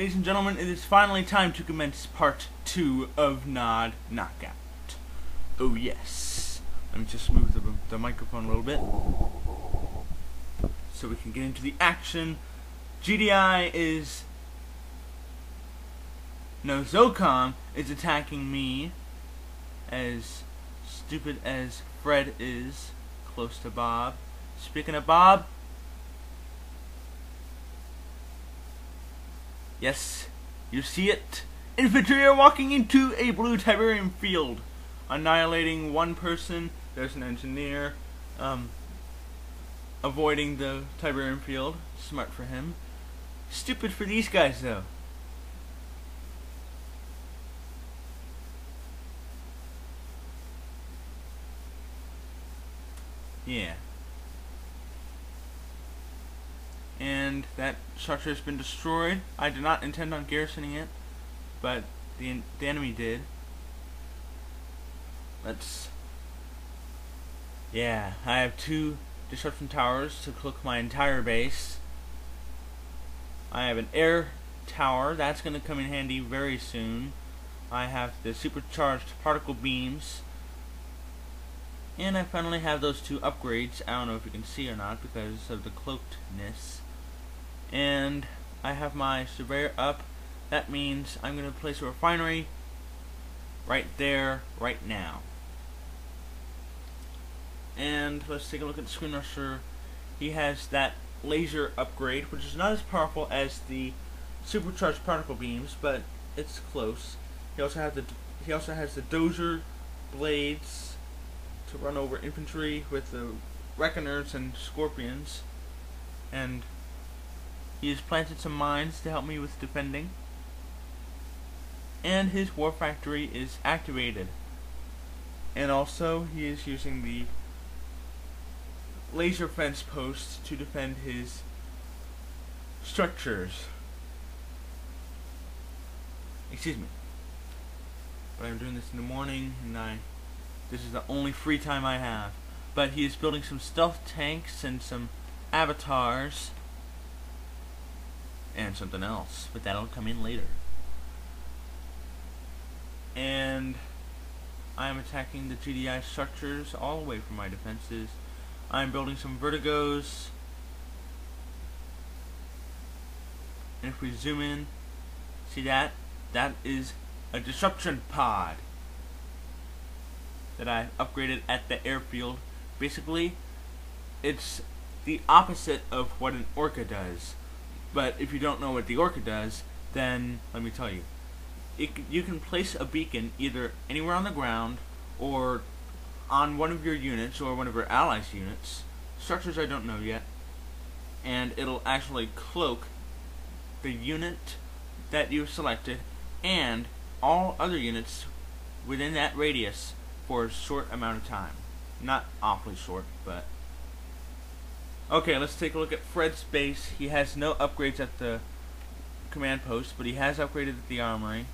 Ladies and gentlemen, it is finally time to commence part 2 of Nod Knockout. Oh yes. Let me just move the microphone a little bit so we can get into the action. Zocom is attacking me, as stupid as Fred is, close to Bob. Speaking of Bob, yes, you see it. Infantry are walking into a blue Tiberium field, annihilating one person. There's an engineer, avoiding the Tiberium field. Smart for him. Stupid for these guys, though. Yeah. And that structure has been destroyed. I did not intend on garrisoning it, but the enemy did. Yeah, I have 2 disruption towers to cloak my entire base. I have an air tower that's going to come in handy very soon. I have the supercharged particle beams. And I finally have those 2 upgrades. I don't know if you can see or not because of the cloakedness. And I have my surveyor up. That means I'm going to place a refinery right there, right now. And let's take a look at the Screen Rusher. He has that laser upgrade, which is not as powerful as the supercharged particle beams, but it's close. He also has the dozer blades to run over infantry with the reckoners and scorpions, and he has planted some mines to help me with defending, and his war factory is activated, and also he is using the laser fence posts to defend his structures. Excuse me, but I'm doing this in the morning, and this is the only free time I have. But he is building some stealth tanks and some avatars and something else, but that'll come in later. And I am attacking the GDI structures all away from my defenses. I'm building some vertigos, and if we zoom in, see that is a disruption pod that I upgraded at the airfield. Basically, it's the opposite of what an Orca does. But if you don't know what the Orca does, then let me tell you. You can place a beacon either anywhere on the ground or on one of your units or one of your allies' units. Structures I don't know yet. And it'll actually cloak the unit that you've selected and all other units within that radius for a short amount of time. Not awfully short, but... Okay, let's take a look at Fred's base. He has no upgrades at the command post, but he has upgraded the armory.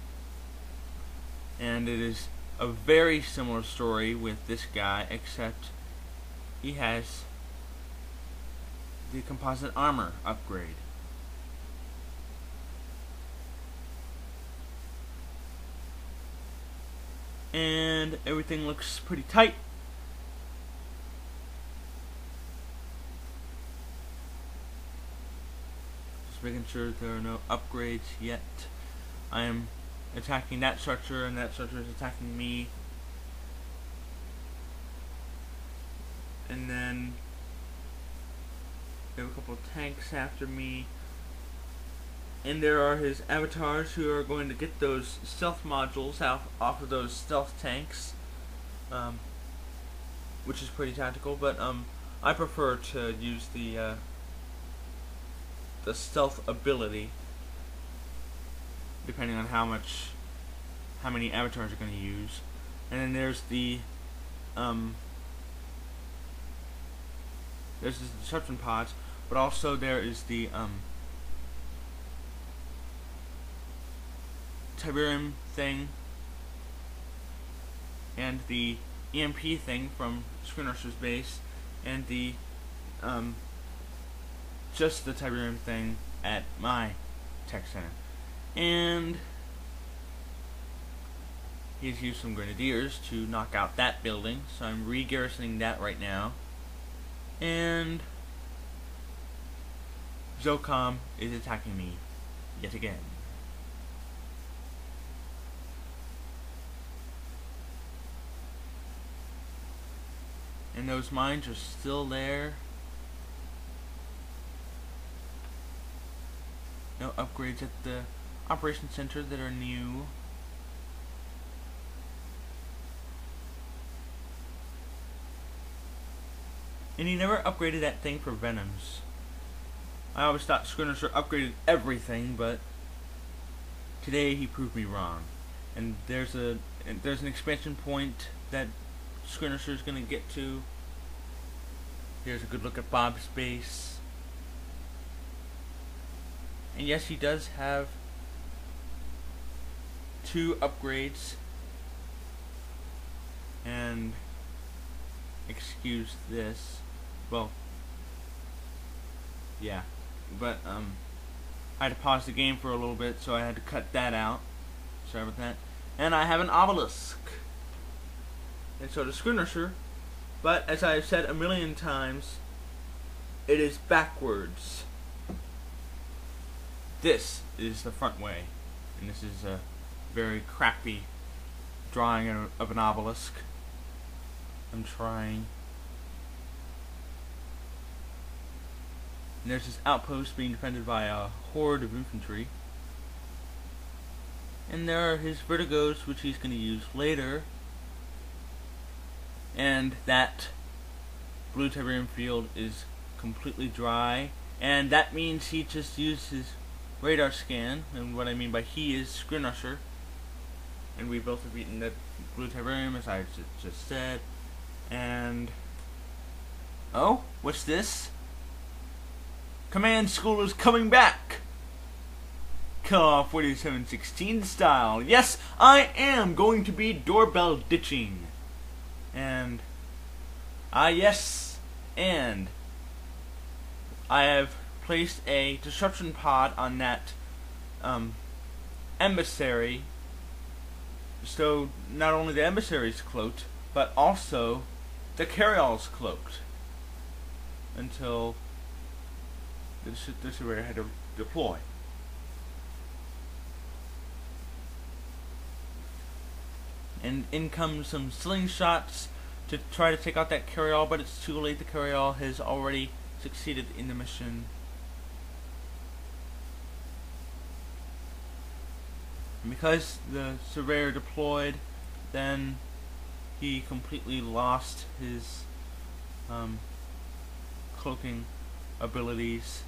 And it is a very similar story with this guy, except he has the composite armor upgrade. And everything looks pretty tight. Just making sure there are no upgrades yet. I am attacking that structure, and that structure is attacking me. And then we have a couple of tanks after me. And there are his avatars who are going to get those stealth modules off of those stealth tanks, which is pretty tactical. But I prefer to use the stealth ability, depending on how many avatars are going to use. And then there's the disruption pods, but also there is the Tiberium thing and the EMP thing from Screen Rusher's base, and the just the Tiberium thing at my tech center. And he's used some grenadiers to knock out that building, so I'm re-garrisoning that right now. And Zocom is attacking me yet again. And those mines are still there. No upgrades at the Operations Center that are new. And he never upgraded that thing for Venoms. I always thought Skirmisher upgraded everything, but today he proved me wrong. And there's an expansion point that Skirmisher is going to get to. Here's a good look at Bob's base. And yes, he does have 2 upgrades. And excuse this. Well, yeah. But I had to pause the game for a little bit, so I had to cut that out. Sorry about that. And I have an obelisk. And so does Skirmisher. But as I've said a million times, it is backwards. This is the front way. And this is a very crappy drawing of an obelisk. I'm trying. And there's this outpost being defended by a horde of infantry. And there are his vertigos, which he's going to use later. And that blue Tiberium field is completely dry. And that means he just used his radar scan. And what I mean by he is Skirmisher. And we both have beaten that blue Tiberium, as I just said. And oh, what's this? Command school is coming back. Car 4716 style. Yes, I am going to be doorbell ditching. And yes, and I have placed a disruption pod on that emissary. So not only the emissary is cloaked, but also the carryall's cloaked until this is where I had to deploy. And in comes some slingshots to try to take out that carryall, but it's too late. The carryall has already succeeded in the mission. And because the surveyor deployed, then he completely lost his cloaking abilities.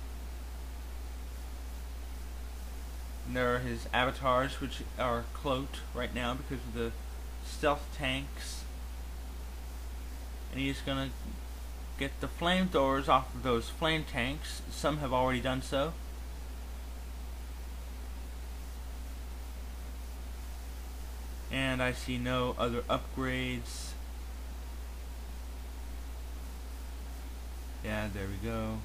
And there are his avatars, which are cloaked right now because of the stealth tanks. And he's gonna get the flamethrowers off of those flame tanks. Some have already done so. And I see no other upgrades. Yeah, there we go.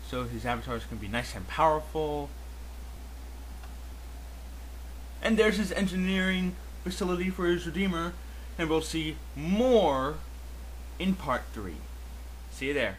So his avatars can be nice and powerful. And there's his engineering facility for his Redeemer. And we'll see more in part 3. See you there.